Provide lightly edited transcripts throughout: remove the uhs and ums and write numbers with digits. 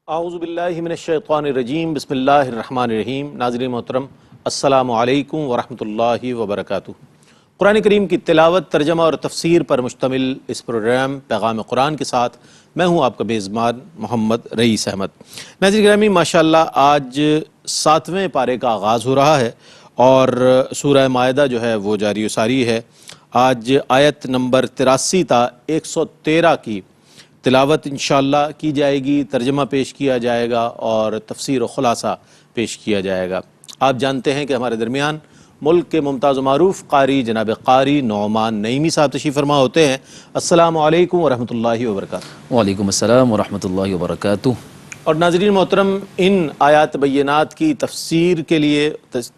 اعوذ باللہ من الشیطان الرجیم بسم اللہ الرحمن الرحیم۔ ناظرین محترم السلام علیکم ورحمۃ اللہ وبرکاتہ۔ قرآن کریم کی تلاوت، ترجمہ اور تفسیر پر مشتمل اس پروگرام پیغام قرآن کے ساتھ میں ہوں آپ کا میزبان محمد رئیس احمد۔ ناظرین گرامی، ماشاءاللہ آج 7ویں پارے کا آغاز ہو رہا ہے اور سورہ مائدہ جو ہے وہ جاری و ساری ہے۔ آج آیت نمبر 83 تا 113 کی تلاوت انشاءاللہ کی جائے گی، ترجمہ پیش کیا جائے گا اور تفسیر و خلاصہ پیش کیا جائے گا۔ آپ جانتے ہیں کہ ہمارے درمیان ملک کے ممتاز و معروف قاری جناب قاری نعمان نعیمی صاحب تشریف فرما ہوتے ہیں۔ السلام علیکم ورحمۃ اللہ وبرکاتہ۔ وعلیکم السلام ورحمۃ اللہ وبرکاتہ۔ اور ناظرین محترم، ان آیات بینات کی تفسیر کے لیے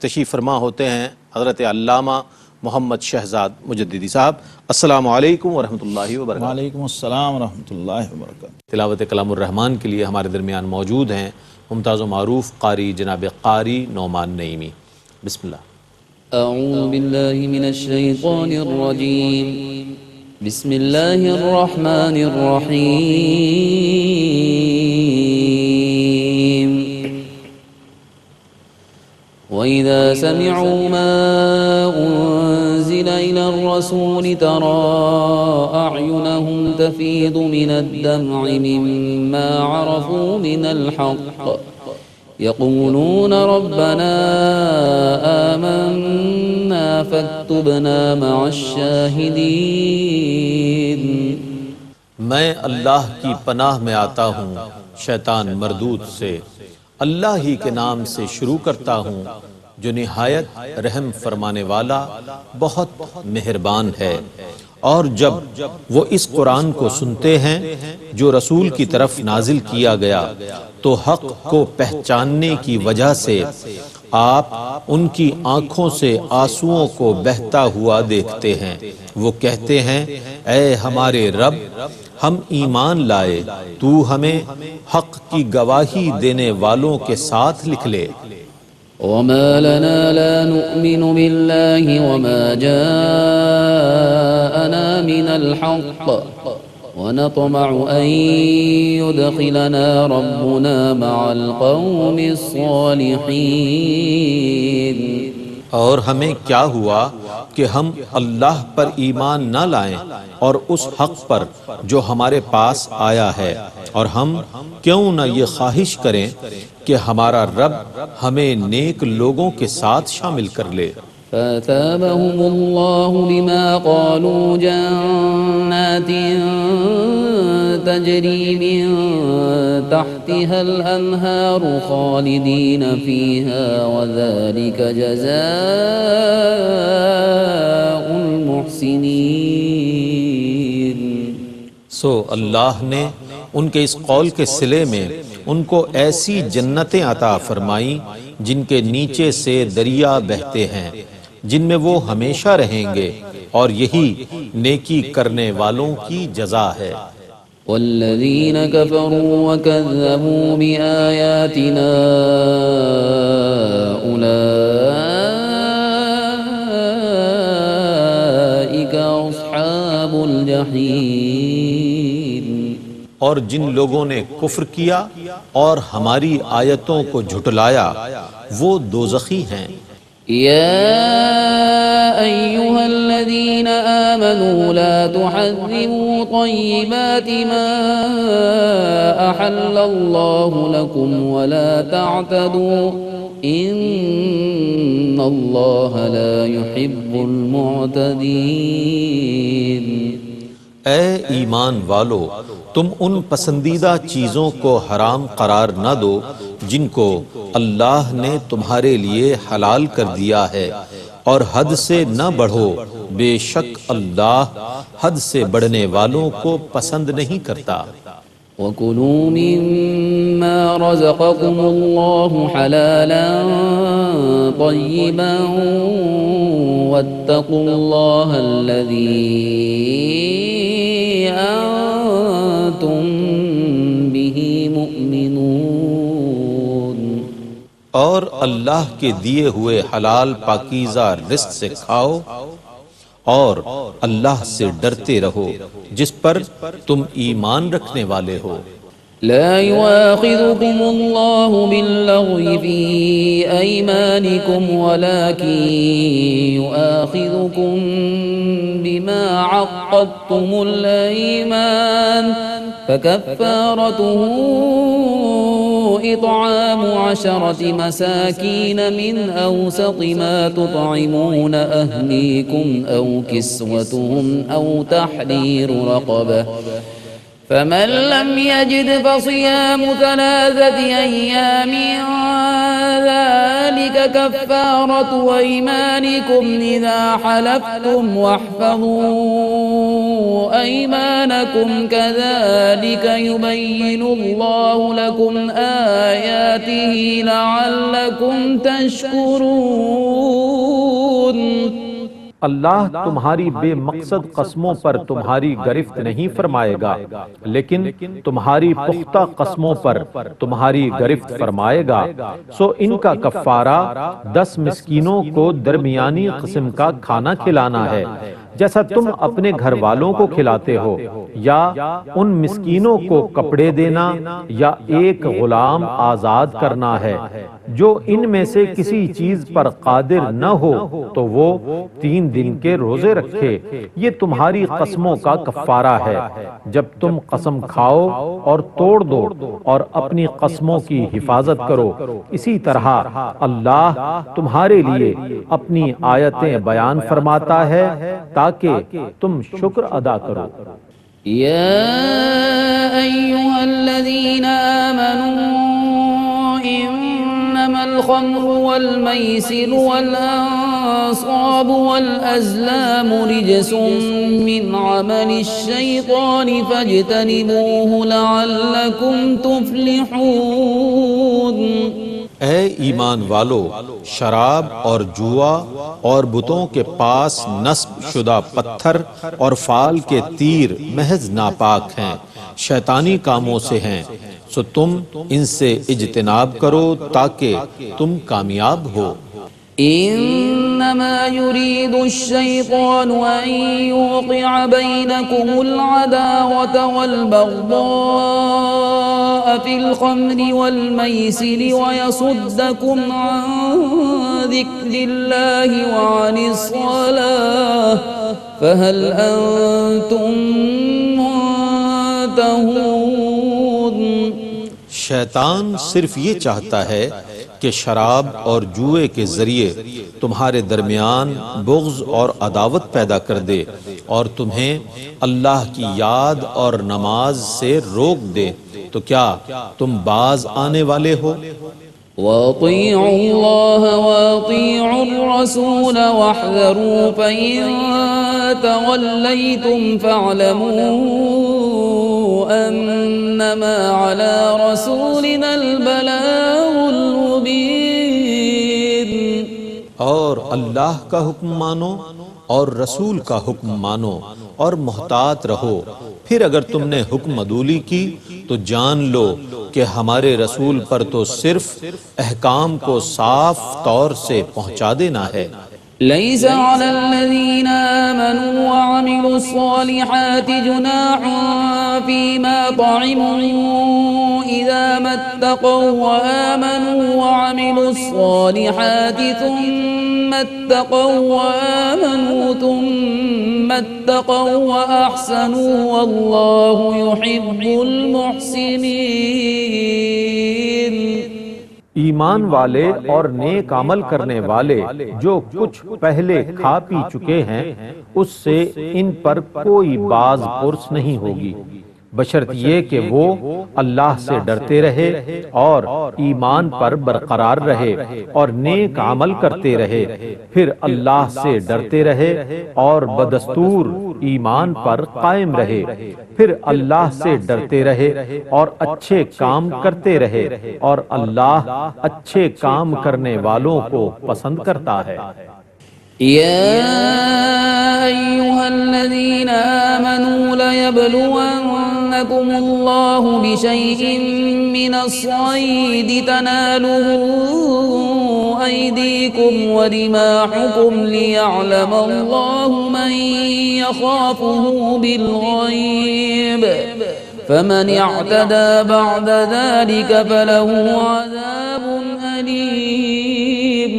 تشریف فرما ہوتے ہیں حضرت علامہ محمد شہزاد مجددی صاحب۔ السلام علیکم ورحمۃ اللہ وبرکاتہ۔ وعلیکم السلام ورحمۃ اللہ وبرکاتہ۔ تلاوت کلام الرحمن کے لیے ہمارے درمیان موجود ہیں ممتاز و معروف قاری جناب قاری نعمان نعیمی۔ بسم اللہ۔ اعوذ باللہ من الشیطان الرجیم، بسم اللہ الرحمن الرحیم۔ وَإِذَا سَمِعُوا مَا أُنزِلَ إِلَى الرَّسُولِ تَرَىٰ أَعْيُنَهُمْ تَفِيضُ مِنَ الدَّمْعِ مِمَّا عَرَفُوا مِنَ الْحَقِّ يَقُولُونَ رَبَّنَا آمَنَّا فَاكْتُبْنَا مَعَ الشَّاهِدِينَ۔ میں اللہ کی پناہ میں آتا ہوں شیطان مردود سے، اللہ ہی کے نام سے شروع کرتا ہوں جو نہایت رحم فرمانے والا بہت مہربان ہے۔ اور جب وہ اس قرآن کو سنتے ہیں جو رسول کی طرف نازل کیا گیا تو حق کو پہچاننے کی وجہ سے آپ ان کی آنکھوں سے آنسوؤں کو بہتا ہوا دیکھتے ہیں۔ وہ کہتے ہیں اے ہمارے رب، ہم ایمان لائے، تو ہمیں حق کی گواہی دینے والوں کے ساتھ لکھ لے۔ وما لنا لا نؤمن بالله وما جاءنا من الحق ونطمع أن يدخلنا ربنا مع القوم الصالحين۔ اور ہمیں کیا ہوا کہ ہم اللہ پر ایمان نہ لائیں اور اس حق پر جو ہمارے پاس آیا ہے، اور ہم کیوں نہ یہ خواہش کریں کہ ہمارا رب ہمیں نیک لوگوں کے ساتھ شامل کر لے۔ فَأَثَابَهُمُ اللَّهُ بِمَا قَالُوا جَنَّاتٍ تَجْرِي مِن تَحْتِهَا الْأَنْهَارُ خَالِدِينَ فِيهَا وَذَلِكَ جَزَاءُ الْمُحْسِنِينَ۔ سو اللہ نے ان کے اس قول کے صلے میں ان کو ایسی جنتیں عطا فرمائیں جن کے نیچے سے دریا بہتے ہیں، جن میں وہ ہمیشہ رہیں گے، اور یہی نیکی کرنے والوں کی جزا ہے۔ والذین کفروا وکذبوا بآیاتنا اولئک اصحاب الجحیم۔ اور جن لوگوں نے کفر کیا اور ہماری آیتوں کو جھٹلایا وہ دوزخی ہیں۔ یا ایہا الذین آمنوا لا تحرموا طیبات ما احل اللہ لکم ولا تعتدوا ان اللہ لا يحب المعتدین۔ اے ایمان والو، تم ان پسندیدہ چیزوں کو حرام قرار نہ دو جن کو اللہ نے تمہارے لیے حلال کر دیا ہے، اور حد سے نہ بڑھو، بے شک اللہ حد سے بڑھنے والوں کو پسند نہیں کرتا۔ وَكُلُوا مِمَّا رَزَقَكُمُ اللَّهُ حَلَالًا طَيِّبًا وَاتَّقُوا اللَّهَ الَّذِي أَنتُم بِهِ مُؤْمِنُونَ۔ اور اللہ کے دیے ہوئے حلال پاکیزہ رزق سے کھاؤ اور اللہ سے ڈرتے رہو جس پر تم ایمان رکھنے والے ہو۔ لا يؤاخذكم الله باللغو في أيمانكم ولكن يؤاخذكم بما عقدتم الأيمان فكفارته إطعام 10 مساكين من أوسط ما تطعمون أهليكم أو كسوتهم أو تحرير رقبة فمن لم يجد فصيام 3 أيام ذلك كفارة أيمانكم إذا حلفتم واحفظوا أيمانكم كذلك يبين الله لكم آياته لعلكم تشكرون. اللہ تمہاری بے مقصد قسموں پر تمہاری گرفت نہیں فرمائے گا، لیکن تمہاری پختہ قسموں پر تمہاری گرفت فرمائے گا. سو ان کا کفارہ 10 مسکینوں کو درمیانی قسم کا کھانا کھلانا ہے، جیسا تم اپنے گھر والوں کو کھلاتے ہو، یا ان مسکینوں کو کپڑے دینا یا ایک غلام آزاد کرنا ہے. جو ان میں سے کسی چیز پر قادر نہ ہو تو وہ 3 دن کے روزے رکھے. یہ تمہاری قسموں کا کفارہ ہے. جب تم قسم کھاؤ اور توڑ دو اور اپنی قسموں کی حفاظت کرو. اسی طرح اللہ تمہارے لیے اپنی آیتیں بیان فرماتا ہے تاکہ تم شکر ادا کرو. يا أيها الذين آمنوا إنما الخمر والميسر والأنصاب والأزلام رجس من عمل الشيطان فاجتنبوه لعلكم تفلحون. اے ایمان والو، شراب اور جوا اور بتوں کے پاس نصب شدہ پتھر اور فال کے تیر محض ناپاک ہیں، شیطانی کاموں سے ہیں، سو تم ان سے اجتناب کرو تاکہ تم کامیاب ہو. إنما يريد الشيطان أن يوقع بينكم العداوة والبغضاء في الخمر والميسر ويصدكم عن ذكر الله وعن الصلاة فهل أنتم منتهون. شیطان صرف یہ چاہتا ہے کہ شراب اور جوئے کے ذریعے تمہارے درمیان بغض اور عداوت پیدا کر دے اور تمہیں اللہ کی یاد اور نماز سے روک دے. تو کیا تم باز آنے والے ہو؟ وَأَطِيعُوا اللَّهَ وَأَطِيعُوا الرَّسُولَ وَاحْذَرُوا فَإِن تَوَلَّيْتُمْ فَاعْلَمُوا أَنَّمَا عَلَى رَسُولِنَا الْبَلَاغُ الْمُبِينُ. اور اللہ کا حکم مانو اور رسول کا حکم مانو اور محتاط رہو. پھر اگر تم نے حکم عدولی کی تو جان لو کہ ہمارے رسول پر تو صرف احکام کو صاف طور سے پہنچا دینا ہے. ليس على الذين آمنوا وعملوا الصالحات جناح فيما طعموا إذا ما اتقوا وآمنوا وعملوا الصالحات ثم اتقوا وآمنوا ثم اتقوا وأحسنوا والله يحب المحسنين. ایمان والے اور نیک عمل کرنے والے جو کچھ پہلے کھا پی چکے ہیں اس سے ان پر کوئی باز پرس نہیں ہوگی، بشرط یہ کہ وہ اللہ سے ڈرتے رہے اور ایمان پر برقرار رہے اور نیک عمل کرتے رہے، پھر اللہ سے ڈرتے رہے اور بدستور ایمان پر قائم رہے، پھر اللہ سے ڈرتے رہے اور اچھے کام کرتے رہے، اور اللہ اچھے کام کرنے والوں کو پسند کرتا ہے. يا أيها الذين آمنوا ليبلونكم الله بشيء من الصيد تناله أيديكم ورماحكم ليعلم الله من يخافه بالغيب فمن اعتدى بعد ذلك فله عذاب أليم۔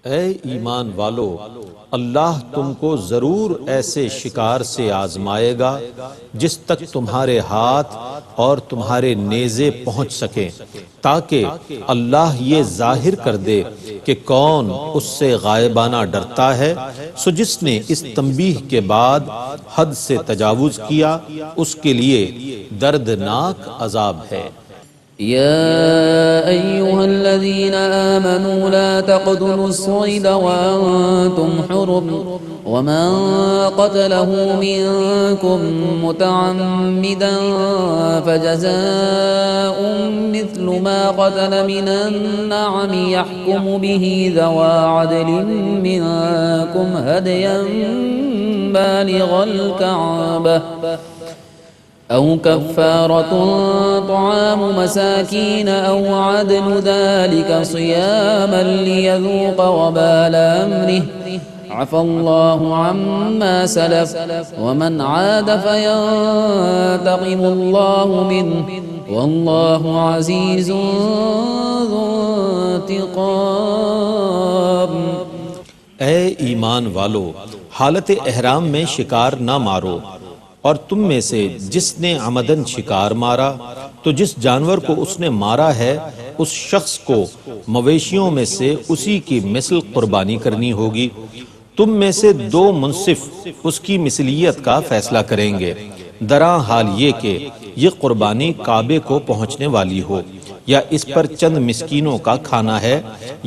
اے ایمان والو، اللہ تم کو ضرور ایسے شکار سے آزمائے گا جس تک تمہارے ہاتھ اور تمہارے نیزے پہنچ سکیں، تاکہ اللہ یہ ظاہر کر دے کہ کون اس سے غائبانہ ڈرتا ہے۔ سو جس نے اس تنبیہ کے بعد حد سے تجاوز کیا، اس کے لیے دردناک عذاب ہے۔ يا أيها الذين آمنوا لا تقتلوا الصيد وأنتم حرم، ومن قتله منكم متعمدا فجزاء مثل ما قتل من النعم يحكم به ذوى عدل منكم هديا بالغ الكعبة أو كفارة طعام مساكين أو عدل ذلك صياما ليذوق وبال أمره، عفى الله عما سلف ومن عاد فينتقم الله منه والله عزيز ذو انتقام۔ اے ایمان والو، حالت احرام میں شکار نہ مارو، اور تم میں سے جس نے عمدن شکار مارا تو جس جانور کو اس نے مارا ہے اس شخص کو مویشیوں میں سے اسی کی مثل قربانی کرنی ہوگی۔ تم میں سے دو منصف اس کی مثلیت کا فیصلہ کریں گے، دراں حال یہ کہ یہ قربانی کعبے کو پہنچنے والی ہو، یا اس پر چند مسکینوں کا کھانا ہے،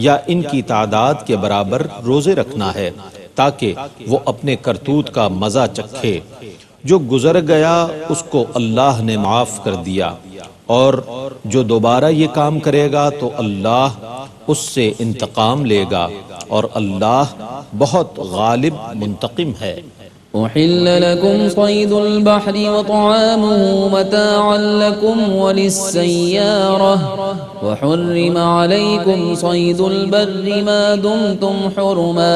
یا ان کی تعداد کے برابر روزے رکھنا ہے، تاکہ وہ اپنے کرتوت کا مزہ چکھے۔ جو گزر گیا اس کو اللہ نے معاف کر دیا، اور جو دوبارہ یہ کام کرے گا تو اللہ اس سے انتقام لے گا، اور اللہ بہت غالب منتقم ہے۔ أحل لكم صيد البحر وطعامه متاعا لكم وللسيارة، وحرم عليكم صيد البر ما دمتم حرما،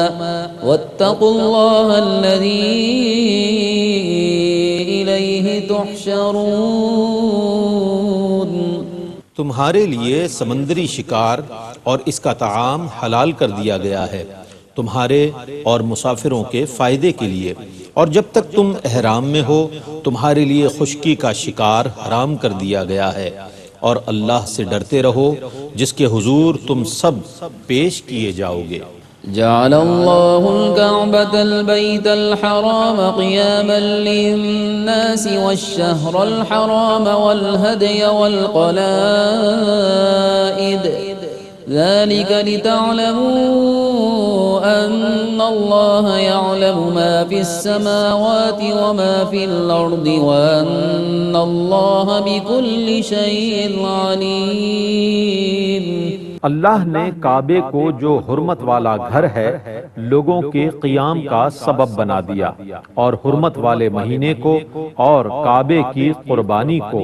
واتقوا الله الذي إليه تحشرون۔ تمہارے لیے سمندری شکار اور اس کا طعام حلال کر دیا گیا ہے، تمہارے اور مسافروں کے فائدے کے لیے، اور جب تک تم احرام میں ہو تمہارے لیے خشکی کا شکار حرام کر دیا گیا ہے، اور اللہ سے ڈرتے رہو جس کے حضور تم سب پیش کیے جاؤ گے۔ جعل الله الكعبة البيت الحرام قياما للناس والشهر الحرام والهدي والقلائد، ذلك لتعلموا أن الله يعلم ما في السماوات وما في الأرض وأن الله بكل شيء عليم۔ اللہ نے کعبے کو جو حرمت والا گھر ہے لوگوں کے قیام کا سبب بنا دیا، اور حرمت والے مہینے کو اور کعبے کی قربانی کو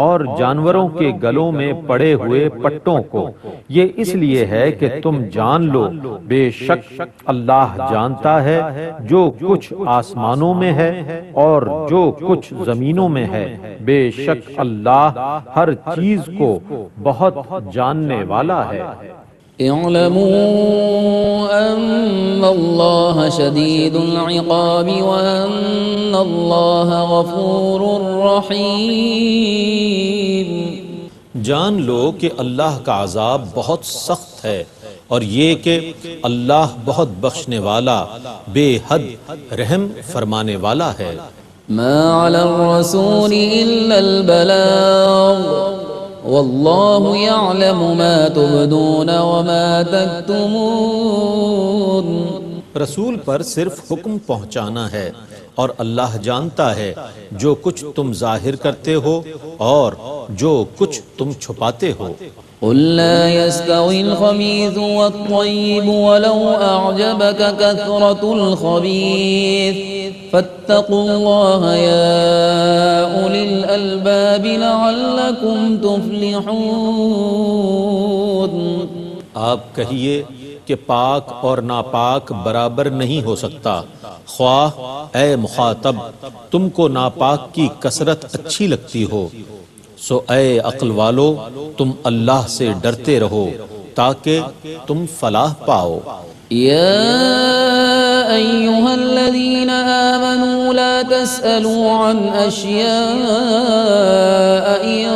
اور جانوروں کے گلوں میں پڑے ہوئے پٹوں کو، یہ اس لیے ہے کہ تم جان لو بے شک اللہ جانتا ہے جو کچھ آسمانوں میں ہے اور جو کچھ زمینوں میں ہے، بے شک اللہ ہر چیز کو بہت جاننے والا ہے۔ اعلموا ان اللہ شدید العقاب وان اللہ غفور رحیم۔ جان لو کہ اللہ کا عذاب بہت سخت ہے، اور یہ کہ اللہ بہت بخشنے والا، بے حد رحم فرمانے والا ہے۔ ما علی الرسول الا البلاغ واللہ یعلم ما تبدون وما تکتمون۔ رسول پر صرف حکم پہنچانا ہے، اور اللہ جانتا ہے جو کچھ تم ظاہر کرتے ہو اور جو کچھ تم چھپاتے ہو۔ قل لا يستوي الخبيث والطيب ولو أعجبك كثرة الخبيث فاتقوا الله يا أولي الألباب لعلكم تفلحون۔ آپ کہیے کہ پاک اور ناپاک برابر نہیں ہو سکتا۔ خواہ اے مخاطب تم کو ناپاک کی کثرت اچھی لگتی ہو، سو اے عقل والو تم اللہ سے ڈرتے رہو تاکہ تم فلاح پاؤ۔ يا أيها الذين آمنوا لا تسألوا عن أشياء إن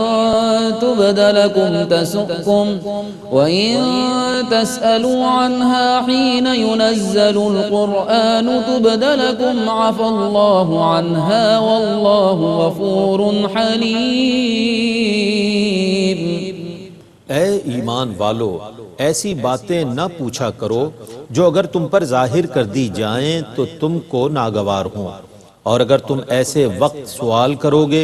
تبد لكم تسؤكم وإن تسألوا عنها حين ينزل القرآن تبد لكم عفى الله عنها والله غفور حليم۔ اے ایمان والو ایسی باتیں نہ پوچھا کرو جو اگر تم پر ظاہر کر دی جائیں تو تم کو ناگوار ہوں، اور اگر تم ایسے وقت سوال کرو گے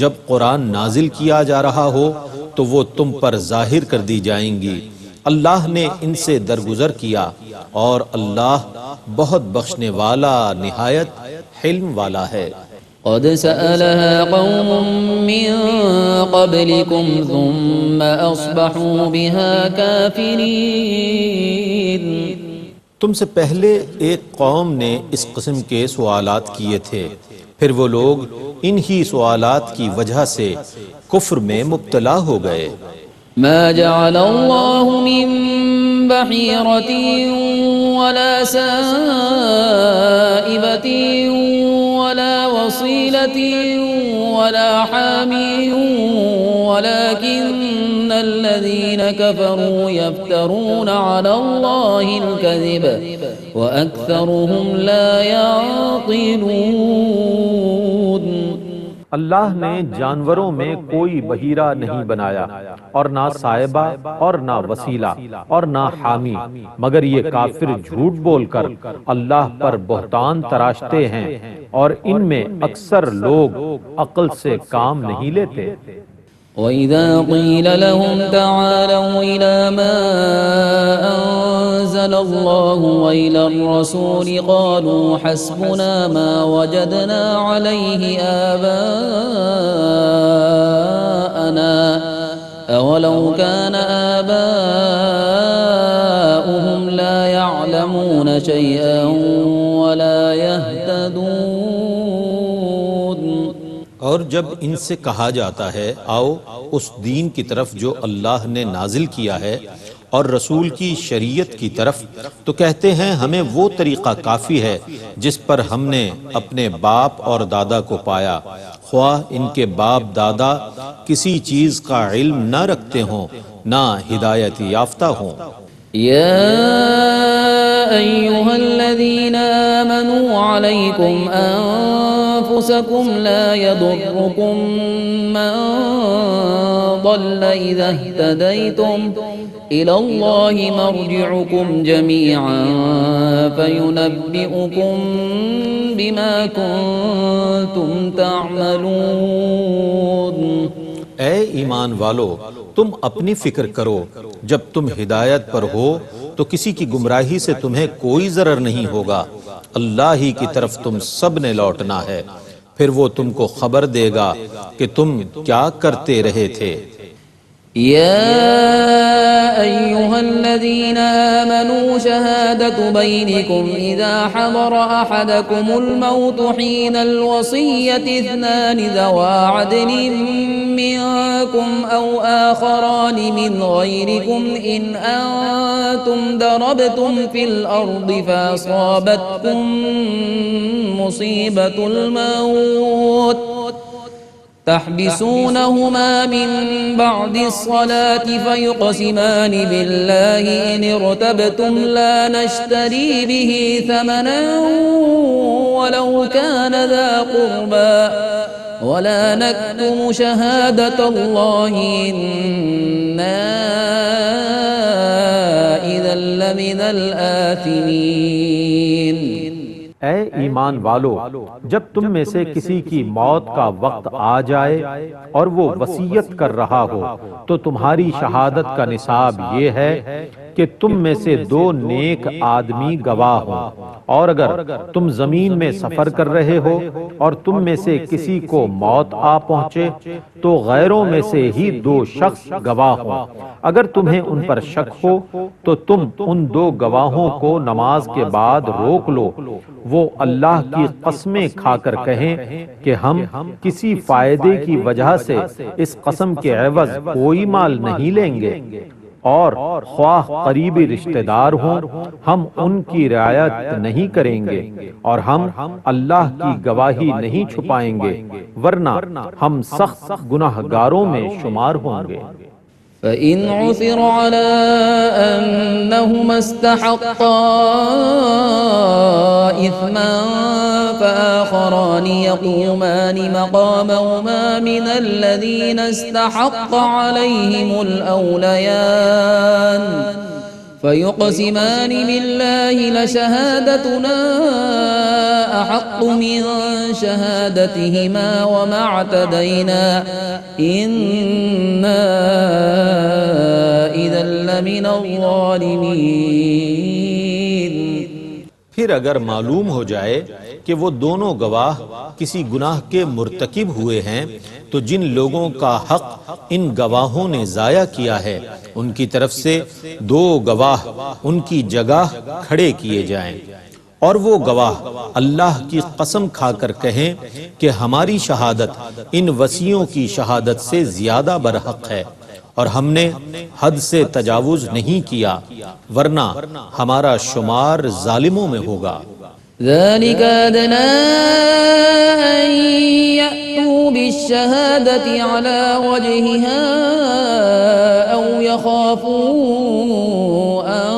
جب قرآن نازل کیا جا رہا ہو تو وہ تم پر ظاہر کر دی جائیں گی۔ اللہ نے ان سے درگزر کیا اور اللہ بہت بخشنے والا نہایت حلم والا ہے۔ قد سألها قوم من قبلكم ثم أصبحوا بها كافرين۔ تم سے پہلے ایک قوم نے اس قسم کے سوالات کیے تھے، پھر وہ لوگ انہی سوالات کی وجہ سے کفر میں مبتلا ہو گئے۔ ما جعل الله من بحيرة ولا سائبة ولا وصيلة ولا حام ولكن الذين كفروا يفترون على الله الكذب وأكثرهم لا يعقلون۔ اللہ نے جانوروں میں کوئی بحیرہ نہیں بنایا، اور نہ صائبہ اور نہ وسیلہ اور نہ حامی، مگر یہ کافر جھوٹ بول کر اللہ پر بہتان تراشتے ہیں، اور ان میں اکثر لوگ عقل سے کام نہیں لیتے۔ وَإِذَا قِيلَ لَهُمْ تَعَالَوْا إِلَى مَا أَنزَلَ اللَّهُ وَإِلَى الرَّسُولِ قَالُوا حَسْبُنَا مَا وَجَدْنَا عَلَيْهِ آبَاءَنَا أَوَلَوْ كَانَ آبَاؤُهُمْ لَا يَعْلَمُونَ شَيْئًا وَلَا يَهْتَدُونَ۔ اور جب ان سے کہا جاتا ہے آؤ اس دین کی طرف جو اللہ نے نازل کیا ہے اور رسول کی شریعت کی طرف، تو کہتے ہیں ہمیں وہ طریقہ کافی ہے جس پر ہم نے اپنے باپ اور دادا کو پایا، خواہ ان کے باپ دادا کسی چیز کا علم نہ رکھتے ہوں نہ ہدایت یافتہ ہوں۔ يا أيها الذين آمنوا عليكم أنفسكم لا يضركم من ضل إذا اهتديتم إلى الله مرجعكم جميعا فينبئكم بما كنتم تعملون۔ اے ایمان والو تم اپنی فکر کرو، جب تم ہدایت پر ہو تو کسی کی گمراہی سے تمہیں کوئی ضرر نہیں ہوگا، اللہ ہی کی طرف تم سب نے لوٹنا ہے، پھر وہ تم کو خبر دے گا کہ تم کیا کرتے رہے تھے۔ يا أيها الذين آمنوا شهادة بينكم إذا حضر أحدكم الموت حين الوصية اثنان ذوى عدل منكم أو آخران من غيركم إن أنتم ضربتم في الأرض فأصابتكم مصيبة الموت تحبسونهما من بعد الصلاة فيقسمان بالله إن ارتبتم لا نشتري به ثمنا ولو كان ذا قربى ولا نكتم شهادة الله إنا إذا لمن الآثمين۔ اے ایمان والو، جب تم میں سے کسی کی موت کا وقت آ جائے اور وہ وصیت کر رہا ہو تو تمہاری شہادت کا نصاب یہ ہے کہ تم میں سے 2 نیک آدمی گواہ ہوں، اور اگر تم زمین میں سفر کر رہے ہو اور تم میں سے کسی کو موت آ پہنچے تو غیروں میں سے ہی 2 شخص گواہ ہوں۔ اگر تمہیں ان پر شک ہو تو تم ان 2 گواہوں کو نماز کے بعد روک لو، وہ اللہ کی قسمیں کھا کر کہیں کہ ہم کسی فائدے کی وجہ سے اس قسم کے عوض کوئی مال نہیں لیں گے، اور خواہ قریبی رشتہ دار ہوں ہم ان کی رعایت نہیں کریں گے، اور ہم اللہ کی گواہی نہیں چھپائیں گے ورنہ ہم سخت گناہگاروں میں شمار ہوں گے۔ فإن عثر على أنهما استحقا إثما فآخران يقومان مقامهما من الذين استحق عليهم الأوليان فيقسمان بالله لشهادتنا أحق من شهادتهما وما اعتدينا إنا إذا لمن الظالمين۔ پھر اگر معلوم ہو جائے کہ وہ دونوں گواہ کسی گناہ کے مرتکب ہوئے ہیں تو جن لوگوں کا حق ان گواہوں نے ضائع کیا ہے ان کی طرف سے 2 گواہ ان کی جگہ کھڑے کیے جائیں، اور وہ گواہ اللہ کی قسم کھا کر کہیں کہ ہماری شہادت ان وصیوں کی شہادت سے زیادہ برحق ہے، اور ہم نے حد سے تجاوز نہیں کیا ورنہ ہمارا شمار ظالموں میں ہوگا۔ ذلك أدنى أن يأتوا بالشهادة على وجهها أو يخافوا أن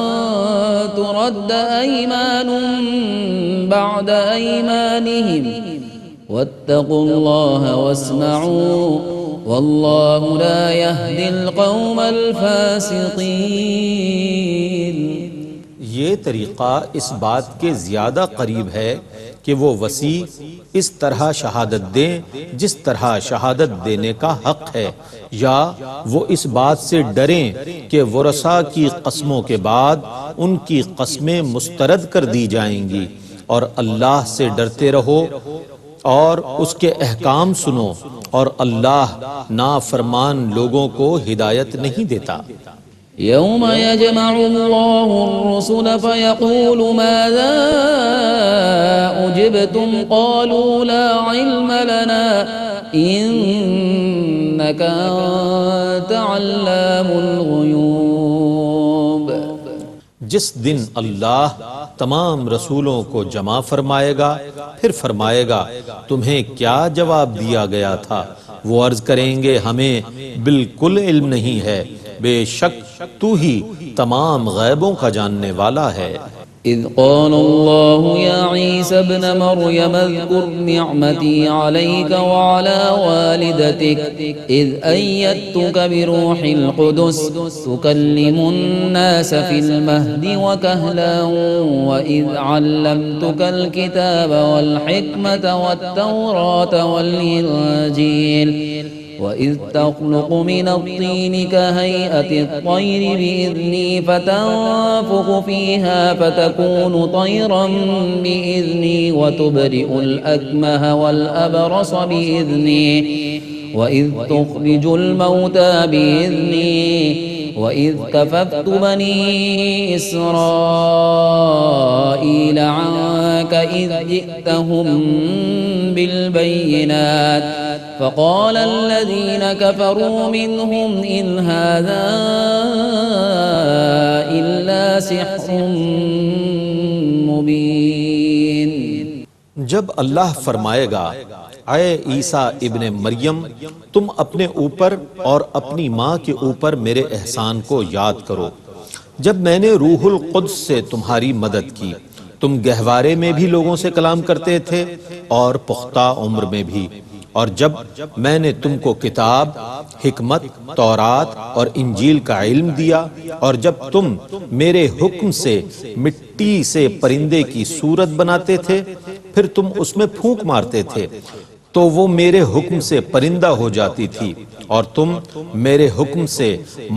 ترد أيمان بعد أيمانهم واتقوا الله واسمعوا والله لا يهدي القوم الفاسقين۔ یہ طریقہ اس بات کے زیادہ قریب ہے کہ وہ وصی اس طرح شہادت دیں جس طرح شہادت دینے کا حق ہے، یا وہ اس بات سے ڈریں کہ ورثاء کی قسموں کے بعد ان کی قسمیں مسترد کر دی جائیں گی، اور اللہ سے ڈرتے رہو اور اس کے احکام سنو، اور اللہ نافرمان لوگوں کو ہدایت نہیں دیتا۔ يوم يجمع الله الرسل فيقول ماذا أجبتم قالوا لا علم لنا إنك أنت علام الغيوب۔ جس دن اللہ تمام رسولوں کو جمع فرمائے گا پھر فرمائے گا تمہیں کیا جواب دیا گیا تھا، وہ عرض کریں گے ہمیں بالکل علم نہیں ہے، بے شک تو ہی تمام غیبوں کا جاننے والا ہے۔ إذ قال الله يا عيسى ابن مريم اذكر نعمتي عليك وعلى والدتك إذ أيدتك بروح القدس تكلم الناس في المهد وكهلا وإذ علمتك الكتاب والحكمة والتوراة والإنجيل وَإِذْ تَخْلُقُ مِنَ الطِّينِ كَهَيْئَةِ الطَّيْرِ بِإِذْنِي فَتَنفُخُ فِيهَا فَتَكُونُ طَيْرًا بِإِذْنِي وَتُبْرِئُ الْأَكْمَهَ وَالْأَبْرَصَ بِإِذْنِي وَإِذْ تُخْرِجُ الْمَوْتَى بِإِذْنِي وَإِذْ كَفَفْتُ بَنِي إِسْرَائِيلَ عَنكَ إِذْ جِئْتَهُم بِالْبَيِّنَاتِ فقال الذين كفروا منهم إن هذا إلا سحر مبين۔ جب اللہ فرمائے گا اے عیسیٰ ابن مریم تم اپنے اوپر اور اپنی ماں کے اوپر میرے احسان کو یاد کرو، جب میں نے روح القدس سے تمہاری مدد کی، تم گہوارے میں بھی لوگوں سے کلام کرتے تھے اور پختہ عمر میں بھی، اور جب میں نے تم کو کتاب، حکمت، تورات اور انجیل کا علم دیا، اور جب تم میرے حکم سے مٹی سے پرندے کی صورت بناتے تھے، پھر تم اس میں پھونک مارتے تھے تو وہ میرے حکم سے پرندہ ہو جاتی تھی، اور تم میرے حکم سے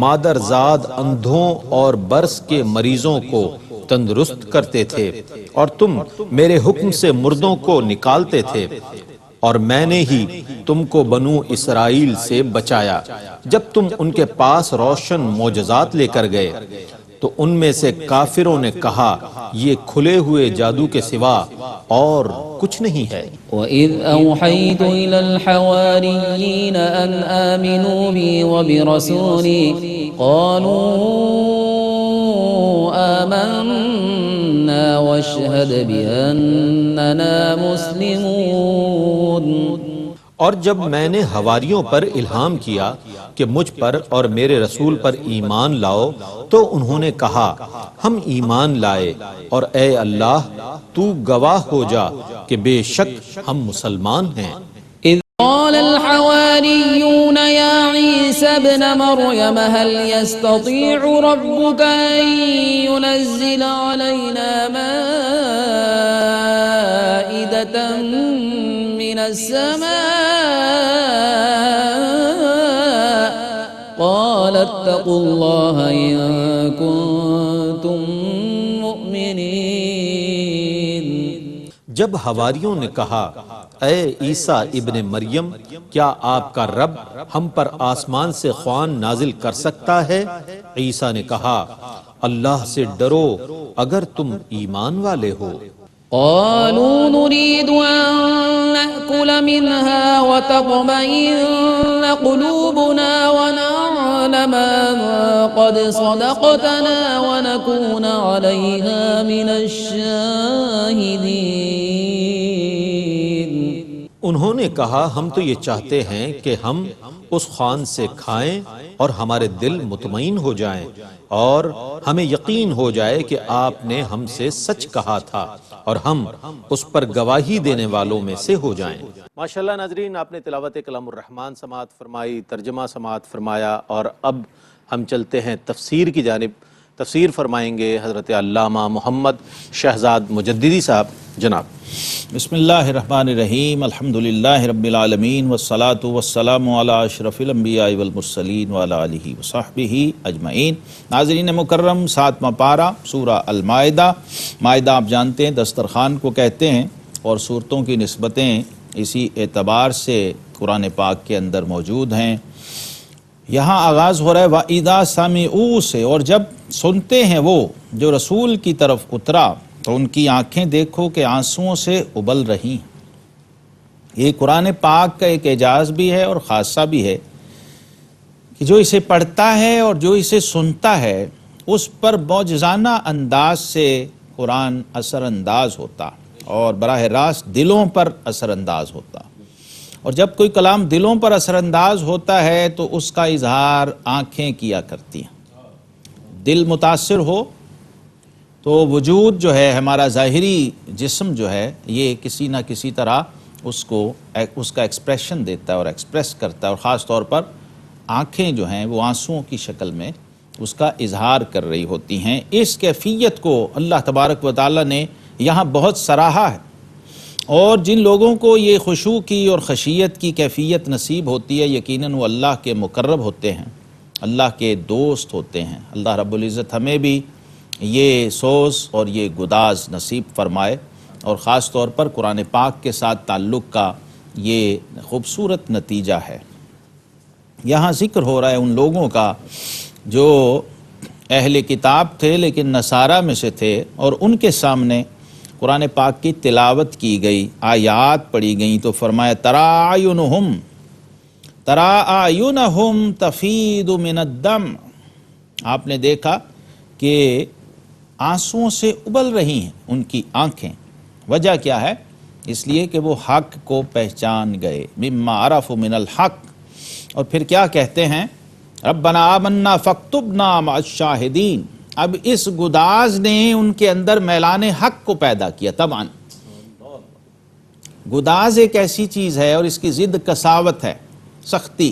مادرزاد اندھوں اور برس کے مریضوں کو تندرست کرتے تھے، اور تم میرے حکم سے مردوں کو نکالتے تھے، اور میں نے ہی تم کو بنو اسرائیل سے بچایا جب تم ان کے پاس روشن معجزات لے کر گئے۔ تو ان میں سے کافروں نے کہا یہ کھلے ہوئے جادو کے سوا اور کچھ نہیں ہے۔ وَإِذْ أَوْحَيْتُ إِلَى الْحَوَارِيِّينَ أَنْ آمِنُوا بِي وَبِرَسُولِي قَالُوا آمَنَّا وَاشْهَدْ بِأَنَّنَا مُسْلِمُونَ۔ اور جب میں نے حواریوں پر الہام کیا کہ مجھ پر اور میرے رسول پر ایمان لاؤ، تو انہوں نے کہا ہم ایمان لائے، اور اے اللہ تو گواہ ہو جا کہ بے شک ہم مسلمان ہیں۔ إذ قال الحواريون يا عيسى ابن مريم هل يستطيع ربك أن ينزل علينا مائدة من السماء قال اتقوا الله إن كنتم مؤمنين۔ جب حواریوں نے کہا اے عیسیٰ ابن مریم، کیا آپ کا رب ہم پر آسمان سے خوان نازل کر سکتا ہے؟ عیسیٰ نے کہا اللہ سے ڈرو اگر تم ایمان والے ہو۔ قالوا نريد أن نأكل منها وتطمئن قلوبنا ونعلم أن قد صدقتنا ونكون عليها من الشاهدين۔ انہوں نے کہا ہم تو یہ چاہتے ہیں کہ ہم اس خوان سے کھائیں اور ہمارے دل مطمئن ہو جائیں، اور ہمیں یقین ہو جائے کہ آپ نے ہم سے سچ کہا تھا، اور ہم اس پر گواہی دینے والوں میں سے ہو جائیں۔ ماشاءاللہ ناظرین، آپ نے تلاوت کلام الرحمن سماعت فرمائی، ترجمہ سماعت فرمایا، اور اب ہم چلتے ہیں تفسیر کی جانب۔ تفسیر فرمائیں گے حضرت علامہ محمد شہزاد مجددی صاحب جناب۔ بسم اللہ الرحمن الرحیم، الحمدللہ رب العالمین، والصلاة والسلام علی اشرف الانبیاء والمرسلین وعلی آلہ وصحبہ اجمعین۔ ناظرین مکرم، 7واں پارہ سورہ المائدہ۔ مائدہ آپ جانتے ہیں دسترخوان کو کہتے ہیں، اور صورتوں کی نسبتیں اسی اعتبار سے قرآن پاک کے اندر موجود ہیں۔ یہاں آغاز ہو رہا ہے وَإِذَا سَمِعُوا سے، اور جب سنتے ہیں وہ جو رسول کی طرف اترا تو ان کی آنکھیں دیکھو کہ آنسوؤں سے ابل رہی۔ یہ قرآن پاک کا ایک اعجاز بھی ہے اور خاصہ بھی ہے کہ جو اسے پڑھتا ہے اور جو اسے سنتا ہے اس پر معجزانہ انداز سے قرآن اثر انداز ہوتا اور براہ راست دلوں پر اثر انداز ہوتا۔ اور جب کوئی کلام دلوں پر اثر انداز ہوتا ہے تو اس کا اظہار آنکھیں کیا کرتی ہیں۔ دل متاثر ہو تو وجود جو ہے ہمارا ظاہری جسم جو ہے یہ کسی نہ کسی طرح اس کا ایکسپریشن دیتا ہے اور ایکسپریس کرتا ہے، اور خاص طور پر آنکھیں جو ہیں وہ آنسوؤں کی شکل میں اس کا اظہار کر رہی ہوتی ہیں۔ اس کیفیت کو اللہ تبارک و تعالیٰ نے یہاں بہت سراہا ہے، اور جن لوگوں کو یہ خشوع کی اور خشیت کی کیفیت نصیب ہوتی ہے یقیناً وہ اللہ کے مقرب ہوتے ہیں، اللہ کے دوست ہوتے ہیں۔ اللہ رب العزت ہمیں بھی یہ سوز اور یہ گداز نصیب فرمائے، اور خاص طور پر قرآن پاک کے ساتھ تعلق کا یہ خوبصورت نتیجہ ہے۔ یہاں ذکر ہو رہا ہے ان لوگوں کا جو اہل کتاب تھے لیکن نصارہ میں سے تھے، اور ان کے سامنے قرآن پاک کی تلاوت کی گئی، آیات پڑھی گئیں، تو فرمایا ترا اعینہم تفیض من الدم۔ آپ نے دیکھا کہ آنسوؤں سے ابل رہی ہیں ان کی آنکھیں۔ وجہ کیا ہے؟ اس لیے کہ وہ حق کو پہچان گئے، مما عرفوا من الحق۔ اور پھر کیا کہتے ہیں؟ ربنا آمنا فاکتبنا مع الشاہدین۔ اب اس گداز نے ان کے اندر میلان حق کو پیدا کیا۔ طبعا گداز ایک ایسی چیز ہے اور اس کی ضد کساوت ہے، سختی۔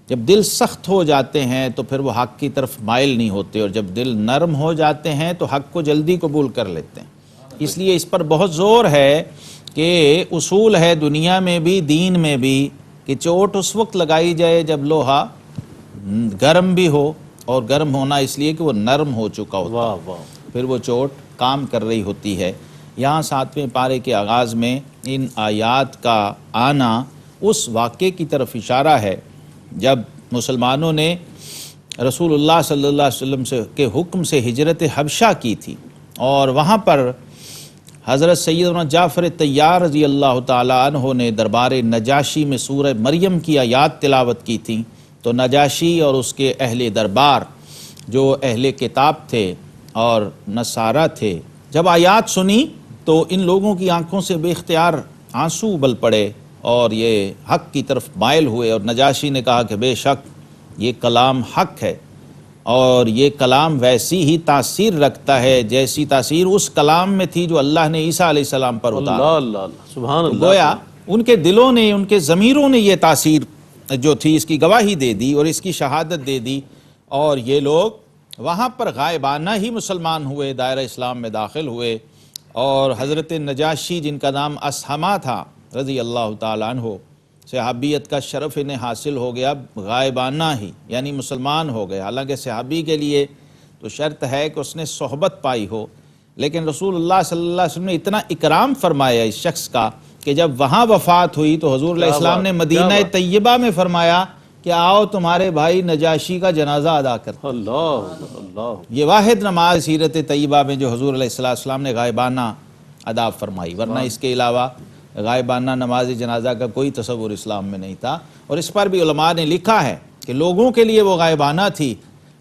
جب دل سخت ہو جاتے ہیں تو پھر وہ حق کی طرف مائل نہیں ہوتے، اور جب دل نرم ہو جاتے ہیں تو حق کو جلدی قبول کر لیتے ہیں۔ اس لیے اس پر بہت زور ہے کہ اصول ہے دنیا میں بھی دین میں بھی کہ چوٹ اس وقت لگائی جائے جب لوہا گرم بھی ہو، اور گرم ہونا اس لیے کہ وہ نرم ہو چکا ہوتا ہے، پھر وہ چوٹ کام کر رہی ہوتی ہے۔ یہاں 7ویں پارے کے آغاز میں ان آیات کا آنا اس واقعے کی طرف اشارہ ہے جب مسلمانوں نے رسول اللہ صلی اللہ علیہ وسلم کے حکم سے ہجرت حبشہ کی تھی، اور وہاں پر حضرت سیدنا جعفر طیار رضی اللہ تعالیٰ عنہ نے دربار نجاشی میں سورہ مریم کی آیات تلاوت کی تھیں، تو نجاشی اور اس کے اہل دربار جو اہل کتاب تھے اور نصارہ تھے، جب آیات سنی تو ان لوگوں کی آنکھوں سے بے اختیار آنسو ابل پڑے اور یہ حق کی طرف مائل ہوئے، اور نجاشی نے کہا کہ بے شک یہ کلام حق ہے، اور یہ کلام ویسی ہی تاثیر رکھتا ہے جیسی تاثیر اس کلام میں تھی جو اللہ نے عیسیٰ علیہ السلام پر اتارا۔ اللہ سبحان اللہ۔ گویا ان کے دلوں نے، ان کے ضمیروں نے یہ تاثیر جو تھی اس کی گواہی دے دی اور اس کی شہادت دے دی، اور یہ لوگ وہاں پر غائبانہ ہی مسلمان ہوئے، دائرہ اسلام میں داخل ہوئے، اور حضرت نجاشی جن کا نام اسہمہ تھا رضی اللہ تعالیٰ عنہ، صحابیت کا شرف انہیں حاصل ہو گیا غائبانہ ہی، یعنی مسلمان ہو گئے۔ حالانکہ صحابی کے لیے تو شرط ہے کہ اس نے صحبت پائی ہو، لیکن رسول اللہ صلی اللہ علیہ وسلم نے اتنا اکرام فرمایا اس شخص کا کہ جب وہاں وفات ہوئی تو حضور علیہ السلام نے مدینہ طیبہ میں فرمایا کہ آؤ تمہارے بھائی نجاشی کا جنازہ ادا کرتے۔ اللہ یہ واحد نماز سیرت طیبہ میں جو حضور علیہ السلام نے غائبانہ ادا فرمائی، ورنہ اس کے علاوہ غائبانہ نماز جنازہ کا کوئی تصور اسلام میں نہیں تھا۔ اور اس پر بھی علماء نے لکھا ہے کہ لوگوں کے لیے وہ غائبانہ تھی،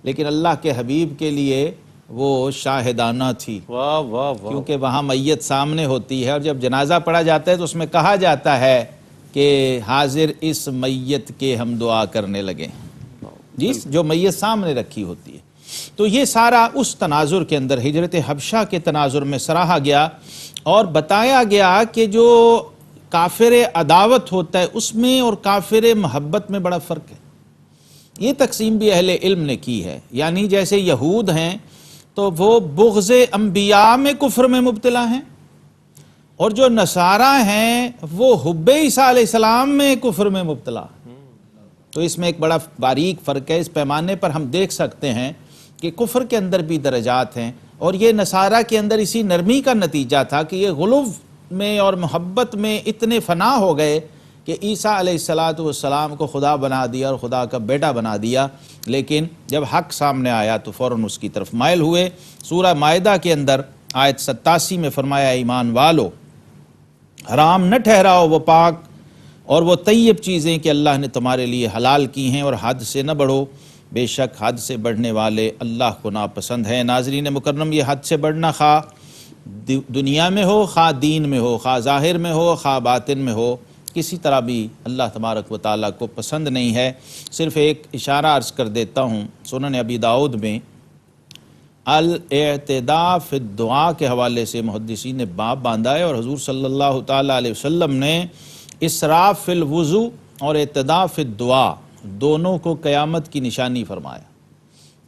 لیکن اللہ کے حبیب کے لیے وہ شاہدانہ تھی، واہ واہ واہ۔ کیونکہ وہاں میت سامنے ہوتی ہے، اور جب جنازہ پڑھا جاتا ہے تو اس میں کہا جاتا ہے کہ حاضر اس میت کے ہم دعا کرنے لگے، جی، جو میت سامنے رکھی ہوتی ہے۔ تو یہ سارا اس تناظر کے اندر، ہجرت حبشہ کے تناظر میں سراہا گیا اور بتایا گیا کہ جو کافر عداوت ہوتا ہے اس میں اور کافر محبت میں بڑا فرق ہے۔ یہ تقسیم بھی اہل علم نے کی ہے، یعنی جیسے یہود ہیں تو وہ بغض انبیاء میں کفر میں مبتلا ہیں، اور جو نصارہ ہیں وہ حب عیسیٰ علیہ السلام میں کفر میں مبتلا۔ تو اس میں ایک بڑا باریک فرق ہے۔ اس پیمانے پر ہم دیکھ سکتے ہیں کہ کفر کے اندر بھی درجات ہیں، اور یہ نصارہ کے اندر اسی نرمی کا نتیجہ تھا کہ یہ غلو میں اور محبت میں اتنے فنا ہو گئے کہ عیسیٰ علیہ السلام کو خدا بنا دیا اور خدا کا بیٹا بنا دیا، لیکن جب حق سامنے آیا تو فوراً اس کی طرف مائل ہوئے۔ سورہ مائدہ کے اندر آیت 87 میں فرمایا ایمان والو، حرام نہ ٹھہراؤ وہ پاک اور وہ طیب چیزیں کہ اللہ نے تمہارے لیے حلال کی ہیں، اور حد سے نہ بڑھو، بے شک حد سے بڑھنے والے اللہ کو ناپسند ہیں۔ ناظرین مکرم، یہ حد سے بڑھنا خواہ دنیا میں ہو، خواہ دین میں ہو، خواہ ظاہر میں ہو، خواہ باطن میں ہو، کسی طرح بھی اللہ تبارک و تعالیٰ کو پسند نہیں ہے۔ صرف ایک اشارہ عرض کر دیتا ہوں، سنن ابی داؤد میں الاعتداء فی الدعاء کے حوالے سے محدثین نے باب باندھا ہے، اور حضور صلی اللہ تعالیٰ علیہ وسلم نے اسراف فی الوضو اور اعتداء فی الدعاء دونوں کو قیامت کی نشانی فرمایا۔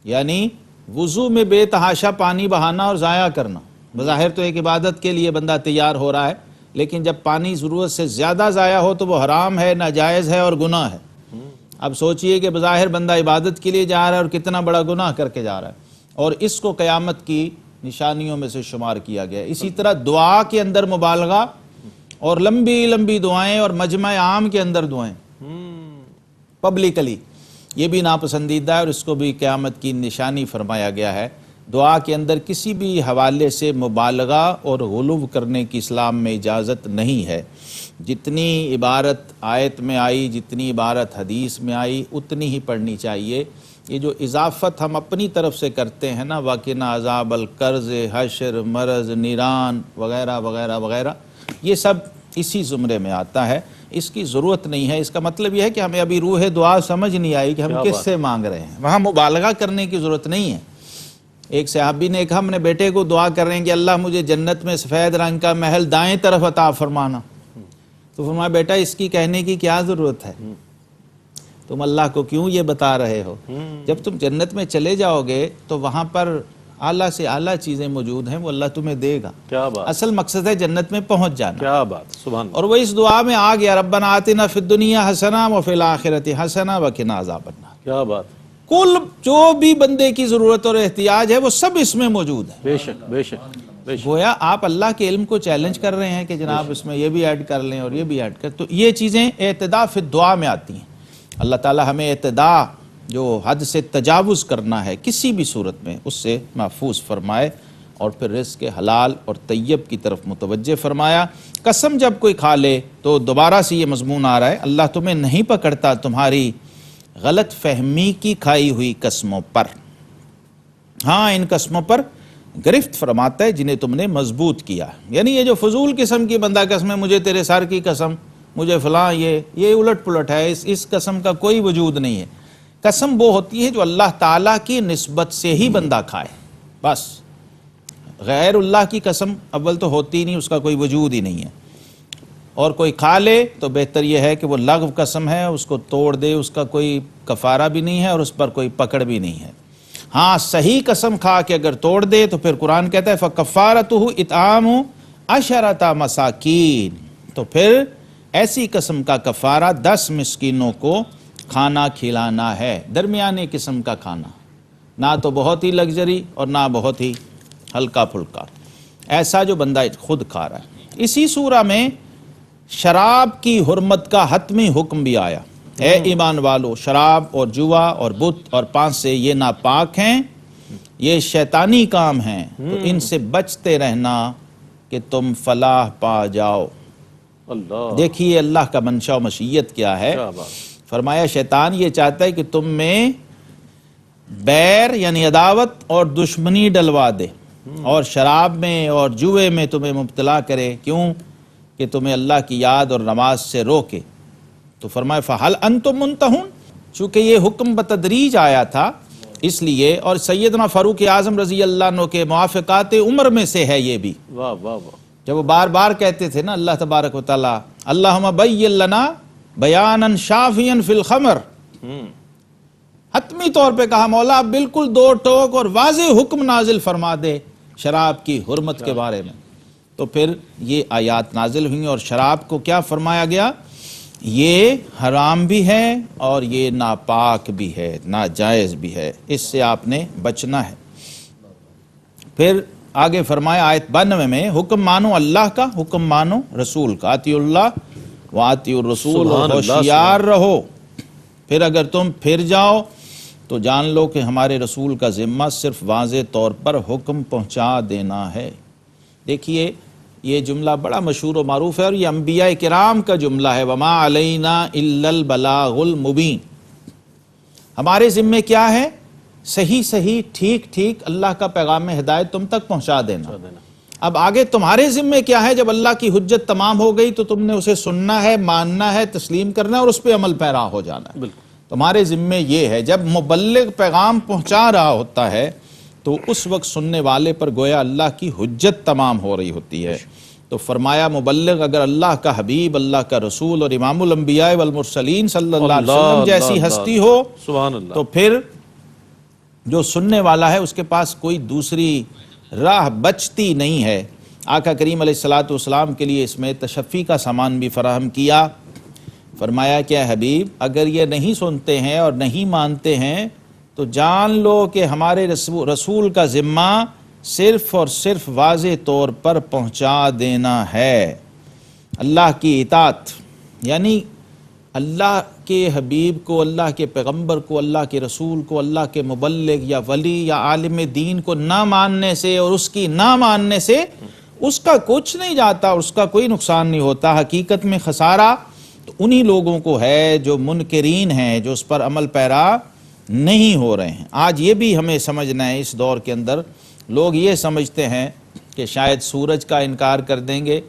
یعنی وضو میں بے تحاشا پانی بہانا اور ضائع کرنا، بظاہر تو ایک عبادت کے لیے بندہ تیار ہو رہا ہے، لیکن جب پانی ضرورت سے زیادہ ضائع ہو تو وہ حرام ہے، ناجائز ہے اور گناہ ہے۔ اب سوچئے کہ بظاہر بندہ عبادت کے لیے جا رہا ہے اور کتنا بڑا گناہ کر کے جا رہا ہے، اور اس کو قیامت کی نشانیوں میں سے شمار کیا گیا ہے۔ اسی طرح دعا کے اندر مبالغہ اور لمبی لمبی دعائیں اور مجمع عام کے اندر دعائیں پبلکلی، یہ بھی ناپسندیدہ ہے، اور اس کو بھی قیامت کی نشانی فرمایا گیا ہے۔ دعا کے اندر کسی بھی حوالے سے مبالغہ اور غلو کرنے کی اسلام میں اجازت نہیں ہے۔ جتنی عبارت آیت میں آئی، جتنی عبارت حدیث میں آئی، اتنی ہی پڑھنی چاہیے۔ یہ جو اضافت ہم اپنی طرف سے کرتے ہیں نا، وَقِنَا عَذَابَ الْقَرْضِ، حشر، مرض، نیران وغیرہ وغیرہ وغیرہ، یہ سب اسی زمرے میں آتا ہے، اس کی ضرورت نہیں ہے۔ اس کا مطلب یہ ہے کہ ہمیں ابھی روح دعا سمجھ نہیں آئی کہ ہم کس سے مانگ رہے ہیں، وہاں مبالغہ کرنے کی ضرورت نہیں ہے۔ ایک صحابی نے کہا، ہم نے بیٹے کو دعا کر رہے ہیں کہ اللہ مجھے جنت میں سفید رنگ کا محل دائیں طرف عطا فرمانا، تو فرمایا بیٹا اس کی کہنے کی کیا ضرورت ہے، تم اللہ کو کیوں یہ بتا رہے ہو؟ جب تم جنت میں چلے جاؤ گے تو وہاں پر اعلیٰ سے اعلیٰ چیزیں موجود ہیں، وہ اللہ تمہیں دے گا۔ کیا بات، اصل مقصد ہے جنت میں پہنچ جانا۔ کیا بات، سبحان اللہ۔ اور وہ اس دعا میں آ گیا، ربنا آتنا فی الدنیا حسنہ وفی الآخرۃ حسنہ وقنا عذاب النار۔ کیا بات، کل جو بھی بندے کی ضرورت اور احتیاج ہے وہ سب اس میں موجود ہے۔ بے شک بے شک بے شک۔ گویا آپ اللہ کے علم کو چیلنج کر رہے ہیں کہ جناب اس میں یہ بھی ایڈ کر لیں اور یہ بھی ایڈ کر، تو یہ چیزیں اعتداء فی الدعا میں آتی ہیں۔ اللہ تعالی ہمیں اعتداء جو حد سے تجاوز کرنا ہے کسی بھی صورت میں اس سے محفوظ فرمائے، اور پھر رزق حلال اور طیب کی طرف متوجہ فرمایا۔ قسم جب کوئی کھا لے تو دوبارہ سے یہ مضمون آ رہا ہے، اللہ تمہیں نہیں پکڑتا تمہاری غلط فہمی کی کھائی ہوئی قسموں پر، ہاں ان قسموں پر گرفت فرماتا ہے جنہیں تم نے مضبوط کیا۔ یعنی یہ جو فضول قسم کی بندہ قسم ہے، مجھے تیرے سر کی قسم، مجھے فلاں، یہ الٹ پلٹ ہے، اس قسم کا کوئی وجود نہیں ہے۔ قسم وہ ہوتی ہے جو اللہ تعالیٰ کی نسبت سے ہی بندہ کھائے، بس غیر اللہ کی قسم اول تو ہوتی نہیں، اس کا کوئی وجود ہی نہیں ہے۔ اور کوئی کھا لے تو بہتر یہ ہے کہ وہ لغو قسم ہے، اس کو توڑ دے، اس کا کوئی کفارہ بھی نہیں ہے اور اس پر کوئی پکڑ بھی نہیں ہے۔ ہاں صحیح قسم کھا کے اگر توڑ دے تو پھر قرآن کہتا ہے فَكَفَّارَتُهُ اِطْعَامُ عَشَرَةَ مَسَاکِین، تو پھر ایسی قسم کا کفارہ 10 مسکینوں کو کھانا کھلانا ہے، درمیانے قسم کا کھانا، نہ تو بہت ہی لگژری اور نہ بہت ہی ہلکا پھلکا، ایسا جو بندہ خود کھا رہا ہے۔ اسی سورہ میں شراب کی حرمت کا حتمی حکم بھی آیا، اے ایمان والو شراب اور جوا اور بت اور پانس سے یہ ناپاک ہیں، یہ شیطانی کام ہیں، تو ان سے بچتے رہنا کہ تم فلاح پا جاؤ۔ اللہ، دیکھیے اللہ کا منشا و مشیت کیا ہے۔ کیا بات، فرمایا شیطان یہ چاہتا ہے کہ تم میں بیر یعنی عداوت اور دشمنی ڈلوا دے، اور شراب میں اور جوے میں تمہیں مبتلا کرے، کیوں کہ تمہیں اللہ کی یاد اور نماز سے روکے۔ تو فرمایا فَهَلْ أَنْتُمْ مُنْتَهُونَ، چونکہ یہ حکم بتدریج آیا تھا اس لیے، اور سیدنا فاروق اعظم رضی اللہ عنہ کے موافقات عمر میں سے ہے یہ بھی، واہ واہ واہ، جب وہ بار بار کہتے تھے نا اللہ تبارک و تعالی اللہم بین لنا بیانا شافیا فی الخمر، حتمی طور پہ کہا مولا آپ بالکل دو ٹوک اور واضح حکم نازل فرما دے شراب کی حرمت کے بارے میں۔ تو پھر یہ آیات نازل ہوئیں اور شراب کو کیا فرمایا گیا، یہ حرام بھی ہے اور یہ ناپاک بھی ہے، ناجائز بھی ہے، اس سے آپ نے بچنا ہے۔ پھر آگے فرمایا آیت 92 میں حکم مانو اللہ کا، حکم مانو رسول کا، اطیعوا اللہ واطیعوا الرسول، سبحان اللہ، ہوشیار رہو، پھر اگر تم پھر جاؤ تو جان لو کہ ہمارے رسول کا ذمہ صرف واضح طور پر حکم پہنچا دینا ہے۔ دیکھیے یہ جملہ بڑا مشہور و معروف ہے اور یہ انبیاء کرام کا جملہ ہے، وما علینا الا البلاغ المبین، ہمارے ذمے کیا ہے، صحیح صحیح ٹھیک ٹھیک اللہ کا پیغام ہدایت تم تک پہنچا دینا۔ اب آگے تمہارے ذمے کیا ہے، جب اللہ کی حجت تمام ہو گئی تو تم نے اسے سننا ہے، ماننا ہے، تسلیم کرنا ہے اور اس پہ عمل پیرا ہو جانا ہے۔ تمہارے ذمے یہ ہے، جب مبلغ پیغام پہنچا رہا ہوتا ہے تو اس وقت سننے والے پر گویا اللہ کی حجت تمام ہو رہی ہوتی ہے۔ تو فرمایا مبلغ اگر اللہ کا حبیب، اللہ کا رسول اور امام الانبیاء والمرسلین صلی اللہ علیہ وسلم جیسی ہستی ہو سبحان اللہ، تو پھر جو سننے والا ہے اس کے پاس کوئی دوسری راہ بچتی نہیں ہے۔ آقا کریم علیہ الصلوۃ والسلام کے لیے اس میں تشفی کا سامان بھی فراہم کیا، فرمایا کہ حبیب اگر یہ نہیں سنتے ہیں اور نہیں مانتے ہیں تو جان لو کہ ہمارے رسول کا ذمہ صرف اور صرف واضح طور پر پہنچا دینا ہے، اللہ کی اطاعت، یعنی اللہ کے حبیب کو، اللہ کے پیغمبر کو، اللہ کے رسول کو، اللہ کے مبلغ یا ولی یا عالم دین کو نہ ماننے سے اور اس کی نہ ماننے سے اس کا کچھ نہیں جاتا، اس کا کوئی نقصان نہیں ہوتا۔ حقیقت میں خسارہ تو انہی لوگوں کو ہے جو منکرین ہیں، جو اس پر عمل پیرا نہیں ہو رہے ہیں۔ آج یہ بھی ہمیں سمجھنا ہے، اس دور کے اندر لوگ یہ سمجھتے ہیں کہ شاید سورج کا انکار کر دیں گے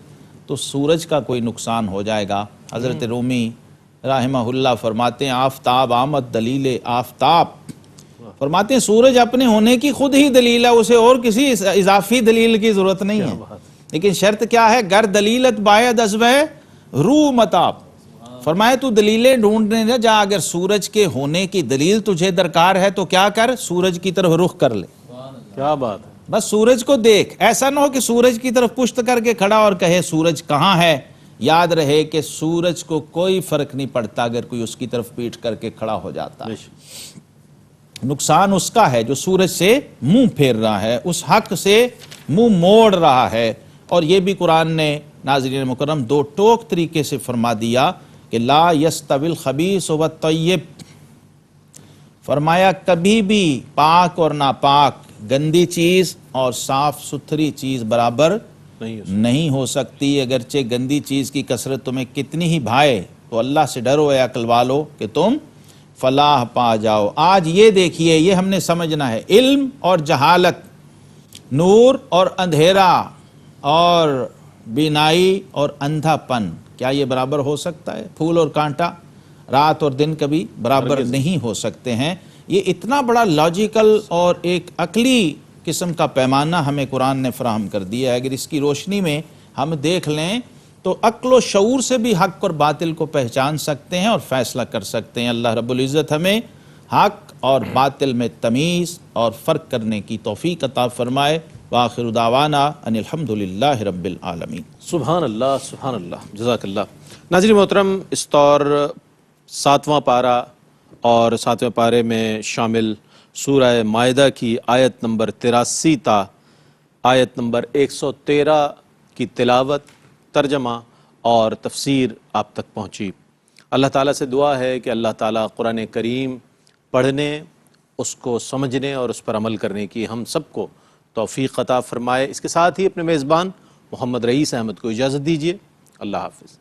تو سورج کا کوئی نقصان ہو جائے گا۔ حضرت رومی رحمہ اللہ فرماتے ہیں آفتاب آمد دلیل آفتاب، فرماتے ہیں سورج اپنے ہونے کی خود ہی دلیل ہے، اسے اور کسی اضافی دلیل کی ضرورت نہیں ہے، لیکن شرط کیا ہے، گر دلیلت باید ازوہ رو متاب، فرمایا تو دلیلیں ڈھونڈنے نہ جا، اگر سورج کے ہونے کی دلیل تجھے درکار ہے تو کیا کر، سورج کی طرف رخ کر لے۔ کیا بات ہے. بس سورج کو دیکھ، ایسا نہ ہو کہ سورج کی طرف پشت کر کے کھڑا اور کہے سورج کہاں ہے. یاد رہے کہ سورج کو کوئی فرق نہیں پڑتا اگر کوئی اس کی طرف پیٹ کر کے کھڑا ہو جاتا ہے. نقصان اس کا ہے جو سورج سے منہ پھیر رہا ہے، اس حق سے منہ موڑ رہا ہے. اور یہ بھی قرآن نے ناظرین مکرم دو ٹوک طریقے سے فرما دیا کہ لا یستوی الخبیث والطیب. فرمایا کبھی بھی پاک اور ناپاک، گندی چیز اور صاف ستھری چیز برابر نہیں ہو سکتی. اگرچہ گندی چیز کی کثرت تمہیں کتنی ہی بھائے تو اللہ سے ڈرو اے عقل والو کہ تم فلاح پا جاؤ. آج یہ دیکھیے، یہ ہم نے سمجھنا ہے، علم اور جہالت، نور اور اندھیرا، اور بینائی اور اندھا پن، کیا یہ برابر ہو سکتا ہے؟ پھول اور کانٹا، رات اور دن کبھی برابر نہیں ہو سکتے ہیں. یہ اتنا بڑا لاجیکل اور ایک عقلی قسم کا پیمانہ ہمیں قرآن نے فراہم کر دیا ہے. اگر اس کی روشنی میں ہم دیکھ لیں تو عقل و شعور سے بھی حق اور باطل کو پہچان سکتے ہیں اور فیصلہ کر سکتے ہیں. اللہ رب العزت ہمیں حق اور باطل میں تمیز اور فرق کرنے کی توفیق عطا فرمائے. وآخر دعوانا ان الحمدللہ رب العالمین. سبحان اللہ، سبحان اللہ، جزاک اللہ. ناظرین محترم، اس طور 7واں پارہ اور 7ویں پارے میں شامل سورہ مائدہ کی آیت نمبر 83 تا آیت نمبر 113 کی تلاوت، ترجمہ اور تفسیر آپ تک پہنچی. اللہ تعالیٰ سے دعا ہے کہ اللہ تعالیٰ قرآن کریم پڑھنے، اس کو سمجھنے اور اس پر عمل کرنے کی ہم سب کو توفیق عطا فرمائے. اس کے ساتھ ہی اپنے میزبان محمد رئیس احمد کو اجازت دیجیے. اللہ حافظ.